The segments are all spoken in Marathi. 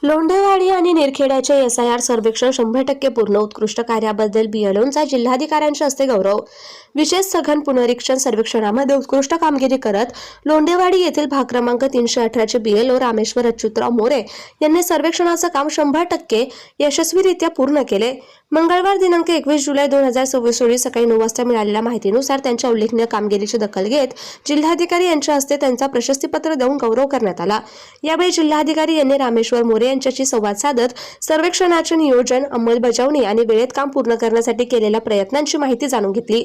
लोंढेवाडी आणि निरखेड्याचे SIR सर्वेक्षण 100% पूर्ण. उत्कृष्ट कार्याबद्दल BLOंचा जिल्हाधिकाऱ्यांच्या हस्ते गौरव. विशेष सघन पुनरीक्षण सर्वेक्षणामध्ये उत्कृष्ट कामगिरी करत लोंढेवाडी येथील भाग क्रमांक 318चे BLO रामेश्वर अच्युतराव मोरे यांनी सर्वेक्षणाचं काम 100% यशस्वीरित्या पूर्ण केले. मंगळवार दिनांक 21 जुलै 2024 रोजी सकाळी 9 वाजता मिळालेल्या माहितीनुसार त्यांच्या उल्लेखनीय कामगिरीची दखल घेत जिल्हाधिकारी यांच्या हस्ते त्यांचा प्रशस्तीपत्र देऊन गौरव करण्यात आला. यावेळी जिल्हाधिकारी यांनी रामेश्वर मोरे यांच्याशी संवाद साधत सर्वेक्षणाचे नियोजन, अंमलबजावणी आणि वेळेत काम पूर्ण करण्यासाठी केलेल्या प्रयत्नांची माहिती जाणून घेतली.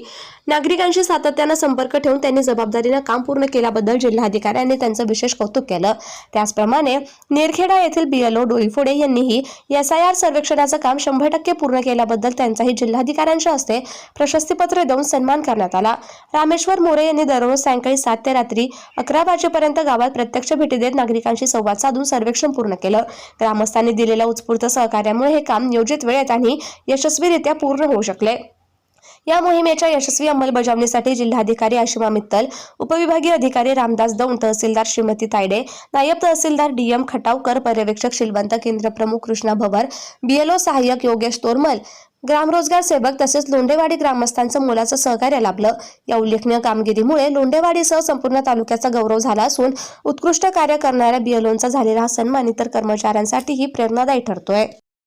नागरिकांशी सातत्याने संपर्क ठेवून त्यांनी जबाबदारीने काम पूर्ण केल्याबद्दल जिल्हाधिकाऱ्यांनी त्यांचं विशेष कौतुक केलं. त्याचप्रमाणे निरखेडा येथील BLO डोईफोडे यांनीही SIR सर्वेक्षणाचं काम 100% पूर्ण केल्याबद्दल त्यांचाही जिल्हाधिकाऱ्यांच्या हस्ते प्रशस्तीपत्र देऊन सन्मान करण्यात आला. रामेश्वर मोरे यांनी दररोज सायंकाळी 7 ते रात्री 11 वाजेपर्यंत गावात प्रत्यक्ष भेटी देत नागरिकांशी संवाद साधून सर्वेक्षण पूर्ण केलं. ग्रामस्थांनी दिलेल्या उत्स्फूर्त सहकार्यामुळे हे काम नियोजित वेळेत आणि यशस्वीरित्या पूर्ण होऊ शकले. या मोहिमेच्या यशस्वी अंमलबजावणीसाठी जिल्हाधिकारी आशिमा मित्तल, उपविभागीय अधिकारी रामदास दौंड, तहसीलदार श्रीमती तायडे, नायब तहसीलदार DM खटावकर, पर्यवेक्षक शिलवंत, केंद्र प्रमुख कृष्णा भवर, BLO सहाय्यक योगेश तोरमल, ग्रामरोजगार सेवक तसेच लोंढेवाडी ग्रामस्थांचं मोलाचं सहकार्य लाभलं. या उल्लेखनीय कामगिरीमुळे लोंढेवाडीसह संपूर्ण तालुक्याचा गौरव झाला असून उत्कृष्ट कार्य करणाऱ्या BLOंचा झालेला हा सन्मान इतर कर्मचाऱ्यांसाठीही प्रेरणादायी ठरतोय.